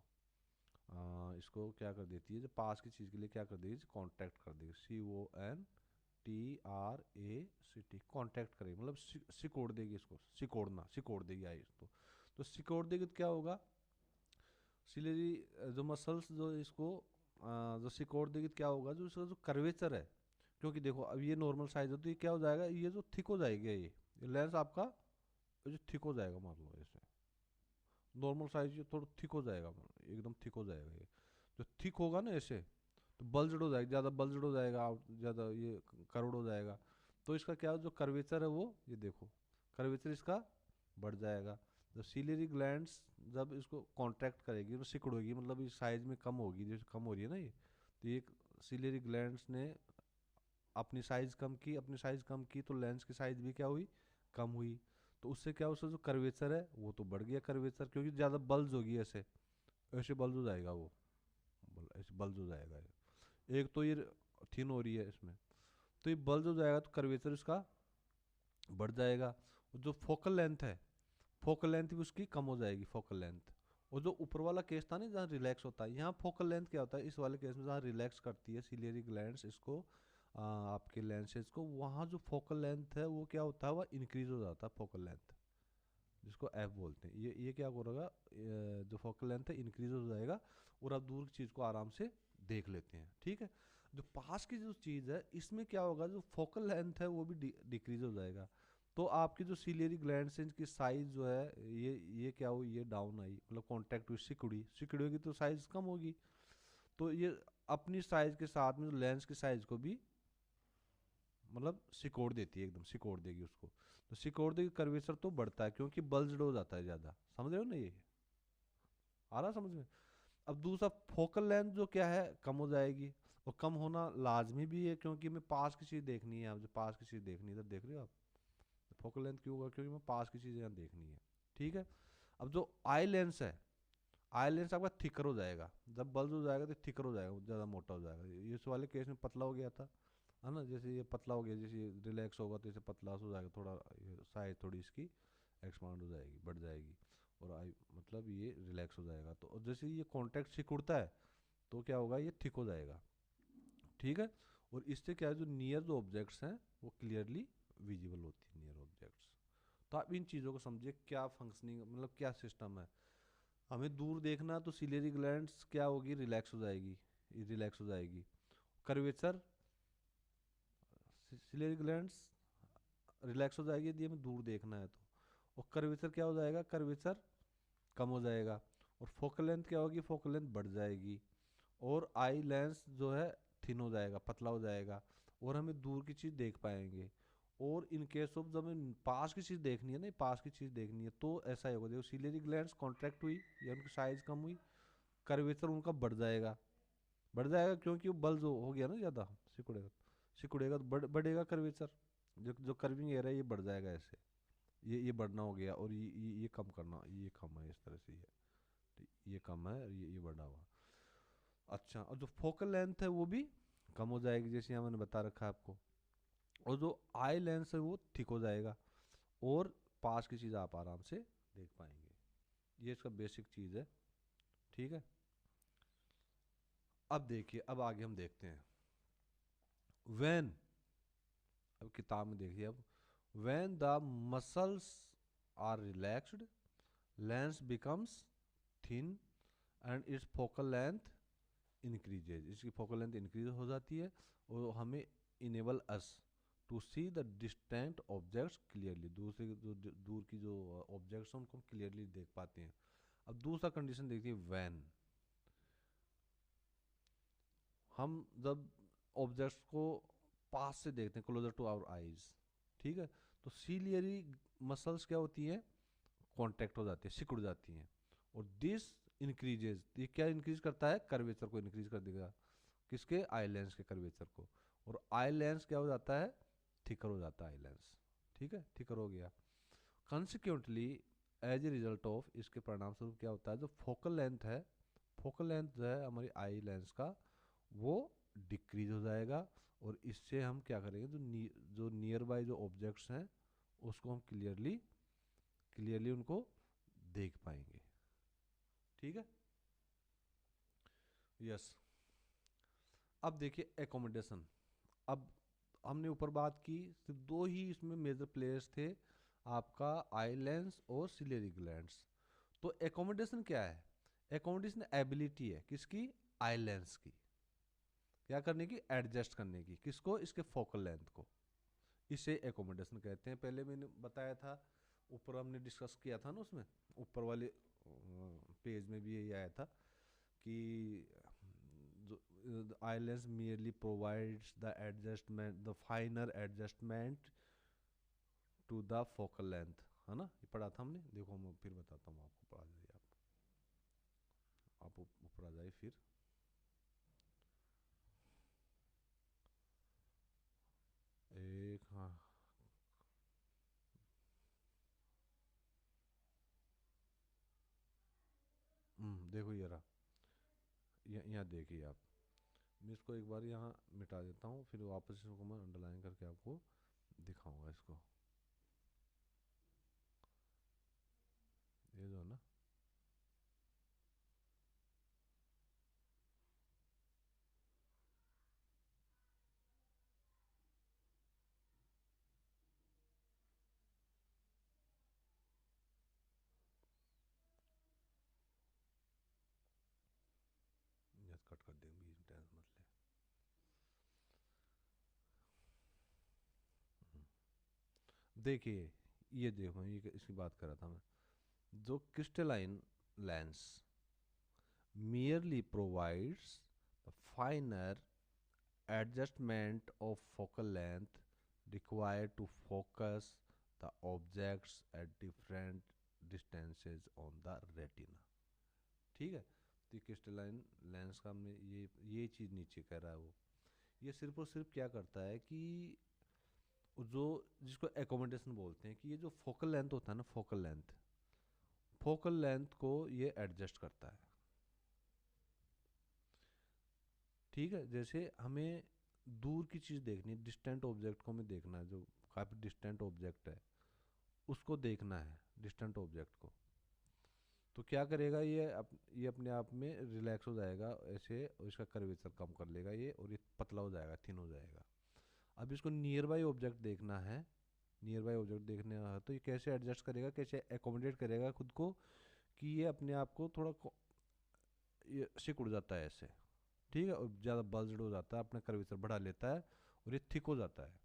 इसको क्या कर देती है, जो पास की चीज़ के लिए क्या कर देगी, कॉन्ट्रैक्ट कर देगी, CONTRACT, कॉन्ट्रैक्ट करेगी, मतलब सिकोड़ देगी इसको, सिकोड़ना, सिकोड़ देगी आई इसको। तो सिकोड़ देगी तो क्या होगा, सिलेरी जो मसल्स जो इसको जो सिकोड़ देगी तो क्या होगा, जो इसका जो कर्वेचर है, क्योंकि देखो अब ये नॉर्मल साइज है तो ये क्या हो जाएगा, ये जो थिक हो जाएगी ये लेंस आपका, ये जो थिक हो जाएगा, मान लो ऐसे नॉर्मल साइज ये थोड़ा थिक हो जाएगा, एकदम थिक हो जाएगा ये। जो थिक होगा ना ऐसे, तो बल्जड हो जाएगा, ज़्यादा बल्जड हो जाएगा, ज़्यादा ये करोड़ हो जाएगा। तो इसका क्या जो कर्वेचर है वो, ये देखो कर्वेचर इसका बढ़ जाएगा। जब सिलियरी ग्लैंड्स जब इसको कॉन्ट्रैक्ट करेगी, तो सिकुड़ेगी, मतलब इस साइज में कम होगी, जैसे कम हो रही है ना ये, तो ये सिलियरी ग्लैंड्स ने अपनी साइज कम की, अपनी साइज कम की, तो लेंस की साइज भी क्या हुई, कम हुई। तो उससे क्या, उसका जो कर्वेचर है वो तो बढ़ गया कर्वेचर, क्योंकि ज़्यादा बल्ज होगी ऐसे, ऐसे बल्ज हो जाएगा वो, ऐसे बल्ज हो जाएगा ये। एक तो ये थिन हो रही है इसमें, तो ये बल्ज हो जाएगा तो कर्वेचर इसका बढ़ जाएगा। और जो फोकल लेंथ है, फोकल लेंथ भी उसकी कम हो जाएगी, फोकल लेंथ। और जो ऊपर वाला केस था ना जहाँ रिलैक्स होता है, यहाँ फोकल लेंथ क्या होता है, इस वाले केस में जहाँ रिलैक्स करती है सिलियरी ग्लैंड्स इसको, आपके लेंसेज को, वहाँ जो फोकल लेंथ है वो क्या होता है, वह इंक्रीज हो जाता है फोकल लेंथ, जिसको एफ बोलते हैं। ये क्या करेगा, जो फोकल लेंथ है इंक्रीज हो जाएगा, और आप दूर की चीज़ को आराम से देख लेते हैं, ठीक है। जो पास की जो चीज़ है इसमें क्या होगा, जो फोकल लेंथ है वो भी डिक्रीज हो जाएगा। तो आपकी जो सिलियरी ग्लैंड से इनकी साइज जो है, ये क्या हुई, ये डाउन आई, मतलब कॉन्टैक्ट हुई, सिकुड़ी, सिकुड़ी होगी तो साइज कम होगी। तो ये अपनी साइज के साथ में लेंस की साइज को भी मतलब सिकोड़ देती है, एकदम सिकोड़ देगी उसको। तो सिकोड़ देगी, कर्वेचर तो बढ़ता है क्योंकि बल्ज्ड हो जाता है ज़्यादा, समझ रहे हो ना ये, आ रहा समझ में। अब दूसरा फोकल लेंथ जो क्या है, कम हो जाएगी, और कम होना लाजमी भी है क्योंकि हमें पास की चीज़ देखनी है, आप जो पास की चीज़ देखनी है, इधर देख रहे हो आप, फोकल लेंथ क्यों होगा, क्योंकि हमें पास की चीज़ यहाँ देखनी है, ठीक है। अब जो आई लेंस है, आई लेंस आपका थिकर हो जाएगा, जब बल्ज हो जाएगा तो थिकर हो जाएगा, ज़्यादा मोटा हो जाएगा, ये इस वाले केस में पतला हो गया था, है ना, जैसे ये पतला हो गया, जैसे ये रिलैक्स होगा तो इसे पतला हो जाएगा थोड़ा, साइज थोड़ी इसकी एक्सपांड हो जाएगी, बढ़ जाएगी, और आई मतलब ये रिलैक्स हो जाएगा। तो और जैसे ये कॉन्टैक्ट सिकुड़ता है तो क्या होगा, ये थिक हो जाएगा, ठीक है। और इससे क्या है, जो नियर जो ऑब्जेक्ट्स हैं वो क्लियरली विजिबल होती है, नियर ऑब्जेक्ट्स। तो आप इन चीज़ों को समझिए, क्या फंक्शनिंग, मतलब क्या सिस्टम है। हमें दूर देखना तो सिलियरी ग्लैंड्स क्या होगी, रिलैक्स हो जाएगी, रिलैक्स हो जाएगी। कर्वेचर, सिलियरी ग्लैंड्स रिलैक्स हो जाएगी यदि हमें दूर देखना है तो। और कर्वेचर क्या हो जाएगा, कर्वेचर कम हो जाएगा। और फोकल लेंथ क्या होगी, फोकल लेंथ बढ़ जाएगी। और आई लेंस जो है थिन हो जाएगा, पतला हो जाएगा, और हमें दूर की चीज़ देख पाएंगे। और इन केस ऑफ जब हमें पास की चीज़ देखनी है ना, पास की चीज़ देखनी है तो ऐसा ही होगा, देखो सिलियरी ग्लैंड्स कॉन्ट्रैक्ट हुई या उनकी साइज कम हुई, कर्वेचर उनका बढ़ जाएगा, बढ़ जाएगा क्योंकि वो बल जो हो गया ना ज़्यादा, सिकुड़ेगा, सिकुड़ेगा तो बढ़ेगा कर्वेचर, जो जो कर्विंग एरिया है ये बढ़ जाएगा ऐसे, ये बढ़ना हो गया, और ये कम करना, ये कम है इस तरह से, ये कम है, और ये बढ़ा हुआ। अच्छा, और जो फोकल लेंथ है वो भी कम हो जाएगी, जैसे यहाँ मैंने बता रखा है आपको। और जो आई लेंस है वो थिक हो जाएगा, और पास की चीज़ आप आराम से देख पाएंगे। ये इसका बेसिक चीज़ है। ठीक है, अब देखिए, अब आगे हम देखते हैं व्हेन, अब किताब में देखिए, अब when the muscles are relaxed, lens becomes thin and its focal length increases, इसकी फोकल लेंथ इंक्रीज हो जाती है, और हमें enable us to see the distant objects clearly, दूसरे जो दूर की जो ऑब्जेक्ट्स हैं उनको हम क्लियरली देख पाते हैं। अब दूसरा कंडीशन देखिए, व्हेन हम जब ऑब्जेक्ट्स को पास से देखते हैं, क्लोजर टू आवर आईज, ठीक है, तो सीलियरी मसल्स क्या होती हैं, कॉन्ट्रैक्ट हो जाती है, सिकुड़ जाती हैं, और दिस इंक्रीजेज, ये क्या इंक्रीज करता है, कर्वेचर को इंक्रीज कर देगा, किसके, आई लेंस के कर्वेचर को, और आई लेंस क्या हो जाता है, थिकर हो जाता है आई लेंस। ठीक है, थिकर हो गया। Consequently as a result of, इसके परिणाम स्वरूप क्या होता है, जो फोकल लेंथ है, फोकल लेंथ जो है हमारी आई लेंस का, वो डिक्रीज हो जाएगा, और इससे हम क्या करेंगे, जो नियर बाय जो ऑब्जेक्ट्स हैं उसको हम क्लियरली क्लियरली उनको देख पाएंगे। ठीक है, यस। अब देखिए एकोमोडेशन। अब हमने ऊपर बात की, सिर्फ दो ही इसमें मेजर प्लेयर्स थे, आपका आई लेंस और सिलेरी ग्लैंड्स। तो एकोमोडेशन क्या है, एकोमोडेशन एबिलिटी है किसकी, आई लेंस की, क्या करने की, एडजस्ट करने की, किसको, इसके फोकल लेंथ को, इसे एकोमोडेशन कहते हैं। पहले मैंने बताया था, ऊपर हमने डिस्कस किया था ना, उसमें ऊपर वाले पेज में भी यही आया था कि जो eye lens merely provides the adjustment, the finer adjustment to the focal length, है ना, ये पढ़ा था हमने। देखो मैं फिर बताता हूँ आपको, पढ़ा जाइए आप ऊपर आ जाइए फिर। एक, हाँ, देखो ये रहा, यहाँ देखिए आप, मैं इसको एक बार यहाँ मिटा देता हूँ, फिर वापस इसको मैं अंडरलाइन करके आपको दिखाऊंगा इसको, ये जो है ना, ये कट कर देंगे, बीच में टेंस मत ले। देखिए, ये देखो, ये इसकी बात कर रहा था मैं, जो crystalline lens merely provides the finer adjustment of focal length required to focus the objects at different distances on the retina। ठीक है, तो क्रिस्टलाइन लेंस का हमने ये चीज़ नीचे कह रहा है वो, ये सिर्फ और सिर्फ क्या करता है कि जो, जिसको एकोमोडेशन बोलते हैं, कि ये जो फोकल लेंथ होता है ना, फोकल लेंथ को ये एडजस्ट करता है। ठीक है, जैसे हमें दूर की चीज़ देखनी है, डिस्टेंट ऑब्जेक्ट को हमें देखना है, जो काफ़ी डिस्टेंट ऑब्जेक्ट है उसको देखना है, डिस्टेंट ऑब्जेक्ट को, तो क्या करेगा ये अपने आप में रिलैक्स हो जाएगा ऐसे, और इसका कर्वेचर कम कर लेगा ये, और ये पतला हो जाएगा, थिन हो जाएगा। अब इसको नियर बाई ऑब्जेक्ट देखना है, नियर बाई ऑब्जेक्ट देखने है, तो ये कैसे एडजस्ट करेगा, कैसे एकोमोडेट करेगा खुद को, कि ये अपने आप को थोड़ा ये सिकुड़ जाता है ऐसे, ठीक है, और ज़्यादा बल्ज्ड हो जाता है, अपना कर्वेचर बढ़ा लेता है, और ये थिक हो जाता है।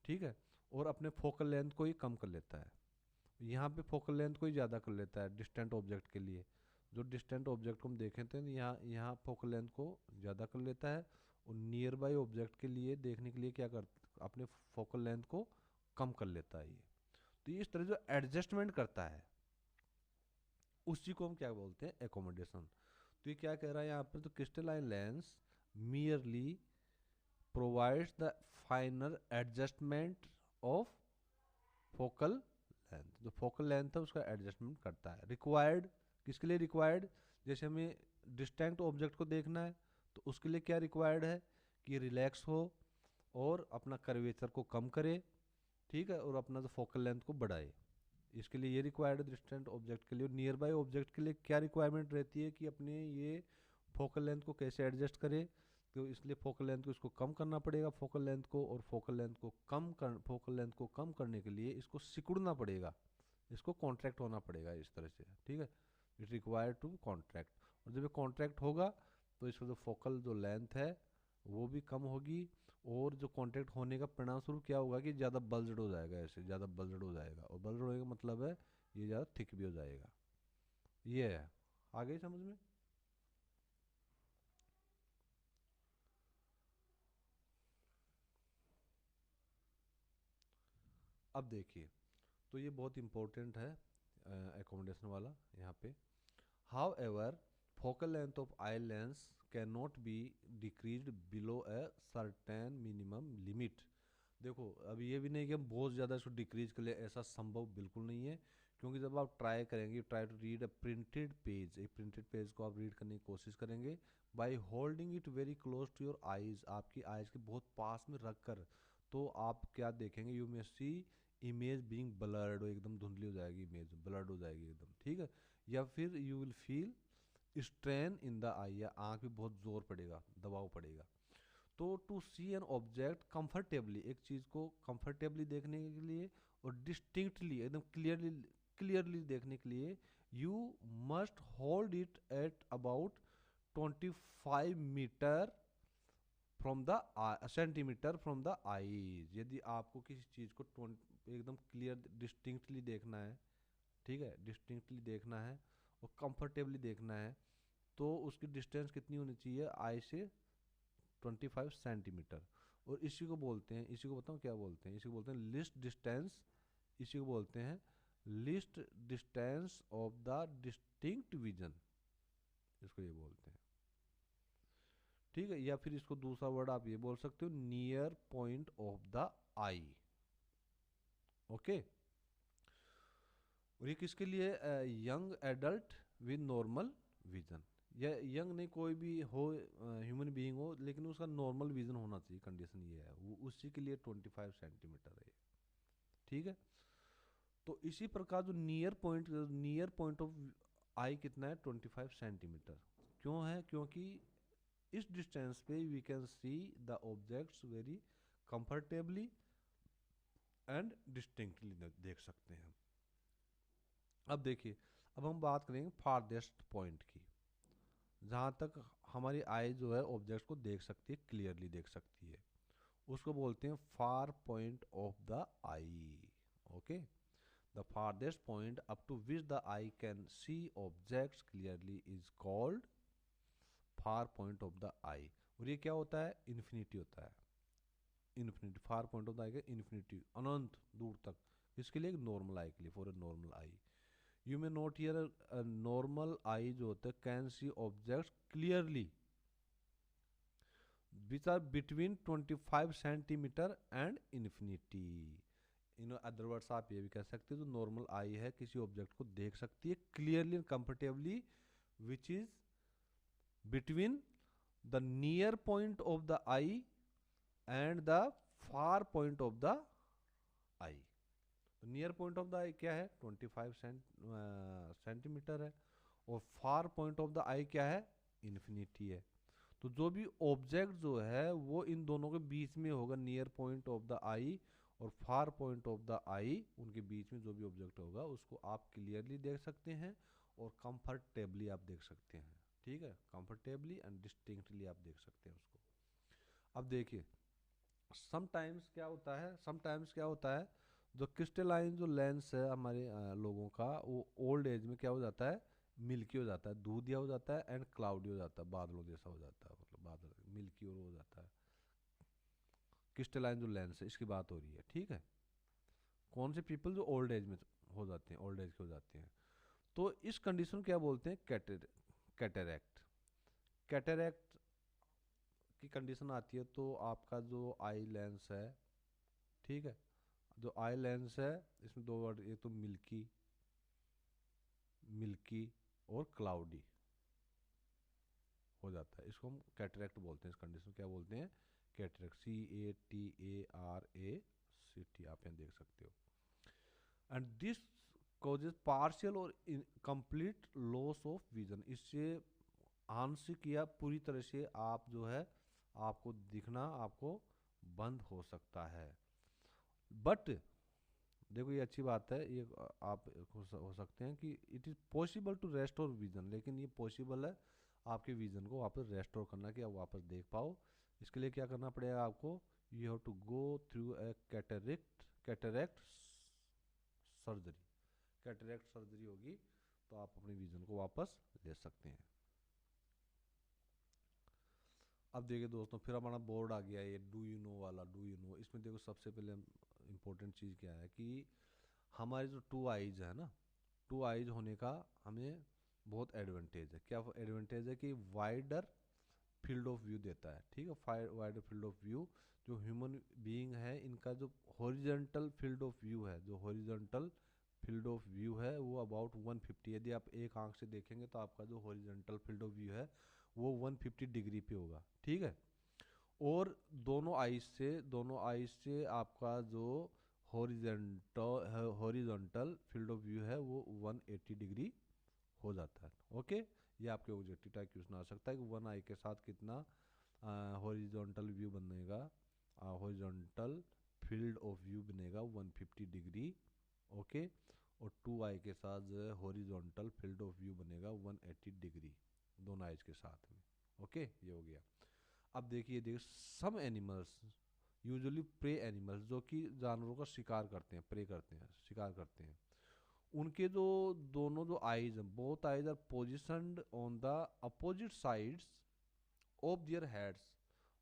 ठीक है, और अपने फोकल लेंथ को ही कम कर लेता है, यहाँ पे फोकल लेंथ को ही ज़्यादा कर लेता है डिस्टेंट ऑब्जेक्ट के लिए, जो डिस्टेंट ऑब्जेक्ट को हम देखें तो यहाँ यहाँ फोकल लेंथ को ज़्यादा कर लेता है, और नियर बाई ऑब्जेक्ट के लिए देखने के लिए क्या कर, अपने फोकल लेंथ को कम कर लेता है ये। तो ये इस तरह जो एडजस्टमेंट करता है, उसी को हम क्या बोलते हैं, एकोमोडेशन। तो ये क्या कह रहा है यहाँ पर, तो crystalline lens merely provides the finer adjustment of focal length, जो फोकल लेंथ है उसका एडजस्टमेंट करता है। रिक्वायर्ड किसके लिए रिक्वायर्ड, जैसे हमें डिस्टेंट ऑब्जेक्ट को देखना है तो उसके लिए क्या रिक्वायर्ड है कि रिलैक्स हो और अपना कर्वेचर को कम करे, ठीक है, और अपना जो फोकल लेंथ को बढ़ाए, इसके लिए ये रिक्वायर्ड है डिस्टेंट ऑब्जेक्ट के लिए। नियर बाय ऑब्जेक्ट के लिए क्या रिक्वायरमेंट रहती है कि अपने ये फोकल लेंथ को कैसे एडजस्ट करे, तो इसलिए फोकल लेंथ को इसको कम करना पड़ेगा फोकल लेंथ को, और फोकल लेंथ को कम करने के लिए इसको सिकुड़ना पड़ेगा, इसको कॉन्ट्रैक्ट होना पड़ेगा इस तरह से, ठीक है। इट रिक्वायर टू कॉन्ट्रैक्ट, और जब ये कॉन्ट्रैक्ट होगा तो इसका जो फोकल जो लेंथ है वो भी कम होगी, और जो कॉन्ट्रैक्ट होने का परिणाम स्वरूप क्या होगा कि ज़्यादा बल्जड हो जाएगा, ऐसे ज़्यादा बल्जड हो जाएगा, और बल्जड होने का मतलब है ये ज़्यादा थिक भी हो जाएगा। ये है, आ गई समझ में। अब देखिए, तो ये बहुत इंपॉर्टेंट है एकोमोडेशन वाला यहाँ पे। How ever focal length of eye lens can not be decrease below a certain minimum limit. देखो अब ये भी नहीं कि हम बहुत ज़्यादा इसको डिक्रीज कर ले, ऐसा संभव बिल्कुल नहीं है, क्योंकि जब आप ट्राई करेंगे, try to read a printed page, एक प्रिंटेड पेज को आप रीड करने की कोशिश करेंगे by holding it very close to your eyes, आपकी आईज के बहुत पास में रख कर, तो आप क्या देखेंगे, you may see image being blurred, एकदम धुंधली हो जाएगी, इमेज ब्लर्ड हो जाएगी एकदम, ठीक है। या फिर you will feel strain in the eye, या आँख में बहुत जोर पड़ेगा, दबाव पड़ेगा। तो to see an object comfortably, एक चीज़ को कंफर्टेबली देखने के लिए और डिस्टिंक्टली एकदम क्लियरली क्लियरली देखने के लिए, you must hold it at about 25 meter from the centimeter from the eyes. यदि आपको किसी चीज़ को एकदम क्लियर डिस्टिंक्टली देखना है, ठीक है, डिस्टिंक्टली देखना है और कंफर्टेबली देखना है, तो उसकी डिस्टेंस कितनी होनी चाहिए आई से, 25 सेंटीमीटर। और इसी को बोलते हैं, इसी को बताऊँ क्या बोलते हैं, इसी को बोलते हैं लिस्ट डिस्टेंस, इसी को बोलते हैं list distance of the distinct vision, इसको ये बोलते हैं, ठीक है। या फिर इसको दूसरा वर्ड आप ये बोल सकते हो near point of the eye, okay. और ये किसके लिए, young adult with normal vision, या यंग नहीं कोई भी हो, ह्यूमन बीइंग हो, लेकिन उसका नॉर्मल विजन होना चाहिए, कंडीशन ये है, वो उसी के लिए 25 सेंटीमीटर है, ठीक है। तो इसी प्रकार जो नियर पॉइंट ऑफ आई कितना है, 25 सेंटीमीटर। क्यों है, क्योंकि इस डिस्टेंस पे we can see the objects very comfortably and distinctly देख सकते हैं। अब देखिए, अब हम बात करेंगे फारदेस्ट पॉइंट की, जहाँ तक हमारी आई जो है ऑब्जेक्ट को देख सकती है, क्लियरली देख सकती है, उसको बोलते हैं far point of the eye, okay. The farthest point up to which the eye can see objects clearly is called far point of the eye. और ये क्या होता है, इन्फिनिटी होता है, infinity, far point of the eye का infinity, अनंत दूर तक, इसके लिए नॉर्मल आई के लिए, for a normal eye. You may note here normal eye जो होता है can see objects clearly which are between 25 centimetre and infinity. In other words आप ये भी कह सकते हो जो नॉर्मल आई है किसी ऑब्जेक्ट को देख सकती है clearly and comfortably, which is between the near point of the eye and the far point of the eye. Near point of the eye क्या है, 25 सेंटीमीटर है, और far point of the eye क्या है, इन्फिनिटी है। तो जो भी ऑब्जेक्ट जो है वो इन दोनों के बीच में होगा, near point of the eye और फार पॉइंट ऑफ द आई, उनके बीच में जो भी ऑब्जेक्ट होगा उसको आप क्लियरली देख सकते हैं और कंफर्टेबली आप देख सकते हैं, ठीक है, कंफर्टेबली एंड डिस्टिंक्टली आप देख सकते हैं उसको। अब देखिए, समटाइम्स क्या होता है, जो क्रिस्टलाइन जो लेंस है हमारे लोगों का, वो ओल्ड एज में क्या हो जाता है, मिल्की हो जाता है, दूधिया हो जाता है एंड क्लाउडी हो जाता है, बादलों जैसा हो जाता है, मतलब बादल मिल्की और हो जाता है। क्रिस्टलाइन जो लेंस है इसकी बात हो रही है, ठीक है। कौन से पीपल जो ओल्ड एज में हो जाते हैं, ओल्ड एज के हो जाते हैं, तो इस कंडीशन क्या बोलते हैं, कैटेरैक्ट। कैटेरैक्ट की कंडीशन आती है तो आपका जो आई लेंस है, ठीक है, जो आई लेंस है इसमें दो वर्ड, एक तो मिल्की, मिल्की और क्लाउडी हो जाता है। इसको हम कैटरेक्ट बोलते हैं। इस कंडीशन क्या बोलते हैं? कैटरेक्ट, CATARACT, आप यहाँ देख सकते हो। एंड दिस कॉजेज पार्शियल और कंप्लीट लॉस ऑफ विजन। इससे आंशिक या पूरी तरह से आप जो है आपको दिखना आपको बंद हो सकता है। बट देखो ये अच्छी बात है, ये आप हो सकते हैं कि it is possible to restore vision, लेकिन ये पॉसिबल है आपके विजन को वापस रेस्टोर करना, कि आप वापस देख पाओ। इसके लिए क्या करना पड़ेगा आपको? You have to go through a cataract surgery. Cataract surgery होगी तो आप अपने विजन को वापस ले सकते हैं। अब देखिए दोस्तों, फिर हमारा बोर्ड आ गया ये डू यू नो वाला, डू यू नो। इसमें देखो सबसे पहले इम्पोर्टेंट चीज़ क्या है कि हमारे जो टू आइज है ना, टू आइज होने का हमें बहुत एडवांटेज है। क्या एडवांटेज है? कि वाइडर फील्ड ऑफ व्यू देता है। ठीक है, वाइडर फील्ड ऑफ व्यू। जो ह्यूमन बीइंग है इनका जो हॉरिजॉन्टल फील्ड ऑफ व्यू है, जो हॉरिजॉन्टल फील्ड ऑफ व्यू है वो अबाउट 150। यदि आप एक आंख से देखेंगे तो आपका जो हॉरिजॉन्टल फील्ड ऑफ व्यू है वो 150 डिग्री पे होगा। ठीक है, और दोनों आइज से आपका जो हॉरिजॉन्टल फील्ड ऑफ व्यू है वो 180 डिग्री हो जाता है। ओके, ये आपके ऑब्जेक्टिव टाइप क्वेश्चन आ सकता है कि वन आई के साथ कितना हॉरिजॉन्टल व्यू बनेगा, हॉरिजॉन्टल फील्ड ऑफ व्यू बनेगा 150 डिग्री। ओके, और टू आई के साथ जो है हॉरिजॉन्टल फील्ड ऑफ व्यू बनेगा 180 डिग्री, दोनों आइज के साथ में। ओके, ये हो गया। अब देखिए some animals usually prey animals, जो कि जानवरों का शिकार करते हैं, प्रे करते हैं, शिकार करते हैं, उनके जो दोनों जो आइज हैं, both eyes are positioned on the opposite sides of their heads.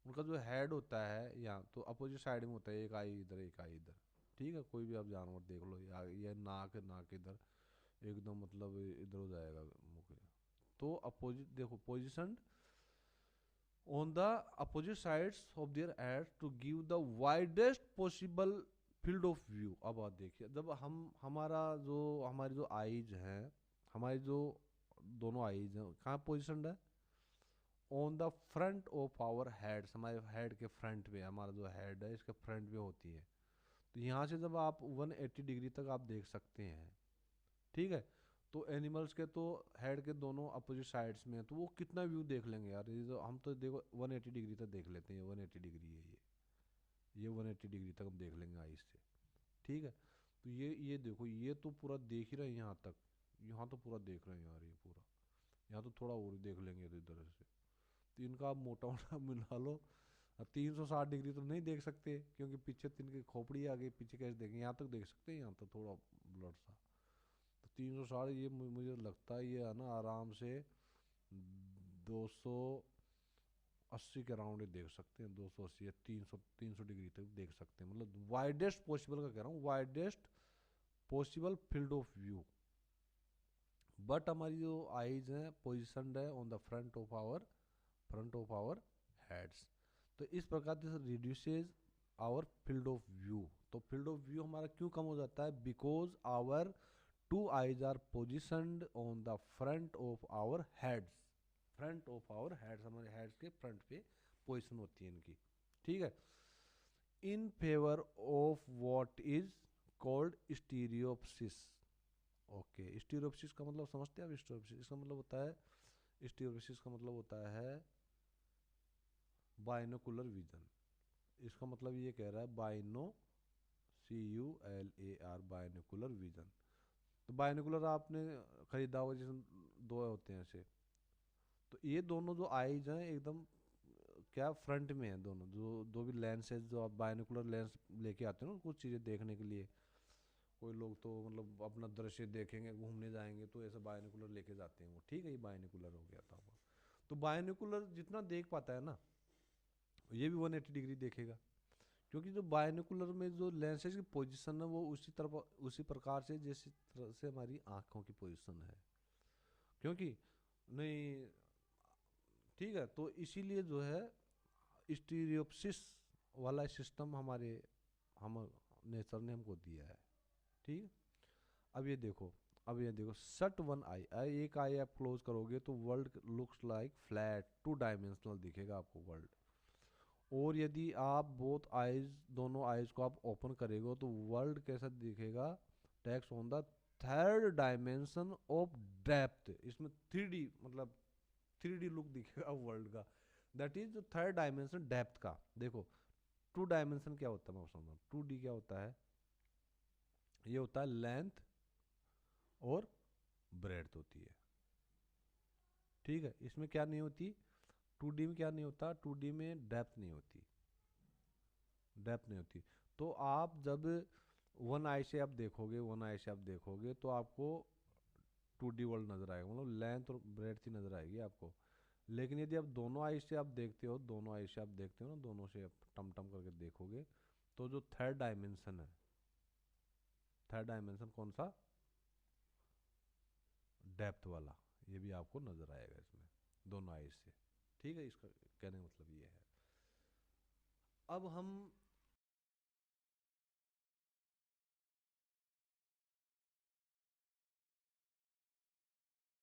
उनका जो हेड होता है यहाँ तो अपोजिट साइड में होता है, एक आई इधर एक आई इधर। ठीक है, कोई भी आप जानवर देख लो, ये नाक नाक इधर एकदम मतलब इधर हो जाएगा मुख। तो अपोजिट देखो, position on the opposite sides of their heads to give the widest possible field of view। अब आप देखिए, जब हम हमारी जो आईज हैं, हमारी जो दोनों आईज हैं कहाँ पोजिशन है? On the front of our heads, हमारे हेड के फ्रंट पे, हमारा जो हेड है इसके फ्रंट पे होती है। तो यहाँ से जब आप 180 डिग्री तक आप देख सकते हैं। ठीक है, तो एनिमल्स के तो हेड के दोनों अपोजिट साइड्स में है, तो वो कितना व्यू देख लेंगे यार। ये तो हम तो देखो 180 डिग्री तक देख लेते हैं, 180 डिग्री है ये 180 डिग्री तक हम देख लेंगे आइस से। ठीक है, तो ये देखो, ये तो पूरा देख ही रहे हैं यहाँ तक, यहाँ तो पूरा देख रहे हैं यार, ये पूरा। यहाँ तो थोड़ा और देख लेंगे तो इधर से, तो इनका आप मोटा मोटा मिला लो। अब 360 डिग्री तो नहीं देख सकते क्योंकि पीछे तो इनकी खोपड़ी आ गई, पीछे कैसे देखेंगे? यहाँ तक देख सकते हैं, यहाँ तक थोड़ा ब्लड सा। तो 360 ये मुझे लगता है ये है ना आराम से 280 के अराउंड ही देख सकते हैं, 280 या 300 डिग्री तक देख सकते हैं। मतलब वाइडेस्ट पॉसिबल का कह रहा हूँ, widest possible field of view. But हमारी जो आईज हैं पोजिशनड है on the front of our heads. तो इस प्रकार से reduces our field of view. तो फील्ड ऑफ व्यू हमारा क्यों कम हो जाता है? Because our two eyes are positioned on the front of our heads. Front of our heads, हमारे हेड्स के फ्रंट पे पोजिशन होती है इनकी। ठीक है, in favour of what is called stereopsis. Okay, stereopsis का मतलब समझते हैं आप? स्टीरियोप्सिस इसका मतलब होता है, स्टीरियोप्सिस का मतलब होता है बाइनोकुलर विजन। इसका मतलब ये कह रहा है CULAR, बाइनोकुलर विजन। तो बाइनोकुलर आपने खरीदा होगा, जिसमें दो होते हैं ऐसे। तो ये दोनों जो आईज हैं एकदम क्या फ्रंट में है दोनों, जो दो भी लेंस है, जो आप बाइनोकुलर लेंस लेके आते हो ना कुछ चीज़ें देखने के लिए। कोई लोग तो मतलब अपना दृश्य देखेंगे, घूमने जाएंगे तो ऐसे बाइनोकुलर लेके जाते हैं वो। ठीक है, ये बाइनोकुलर हो गया था वो। तो बाइनोकुलर जितना देख पाता है ना, ये भी 180 डिग्री देखेगा, क्योंकि जो बाइनोकुलर में जो लेंसेज की पोजीशन है वो उसी प्रकार से जैसी तरह से हमारी आँखों की पोजीशन है, क्योंकि नहीं। ठीक है, तो इसीलिए जो है स्टीरियोप्सिस वाला सिस्टम हम नेचर ने हमको दिया है। ठीक है, अब ये देखो, अब ये देखो, शट वन आई, एक आई आप क्लोज करोगे तो world looks like flat, two dimensional दिखेगा आपको वर्ल्ड। और यदि आप बोथ आइज, दोनों आइज को आप ओपन करेंगे तो वर्ल्ड कैसा दिखेगा, tax on the third dimension of depth, इसमें 3D मतलब 3D लुक दिखेगा वर्ल्ड का। दैट इज जो थर्ड डायमेंशन डेप्थ का। देखो, टू डायमेंशन क्या होता है मैं समझाऊँ, 2D क्या होता है, ये होता है लेंथ और ब्रेड्थ होती है। ठीक है, इसमें क्या नहीं होती, 2D में क्या नहीं होता, 2D में डेप्थ नहीं होती, डेप्थ नहीं होती। तो आप जब वन आई से आप देखोगे, वन आई से आप देखोगे तो आपको 2D वर्ल्ड नजर आएगा, मतलब लेंथ और ब्रेड्थ ही नजर आएगी आपको। लेकिन यदि आप दोनों आई से आप देखते हो, दोनों आई से आप देखते हो ना, दोनों से आप टम टम करके देखोगे, तो जो थर्ड डायमेंशन है, थर्ड डायमेंशन कौन सा, डेप्थ वाला, ये भी आपको नजर आएगा इसमें दोनों आई से। ठीक है, इसका कहने का मतलब ये है। अब हम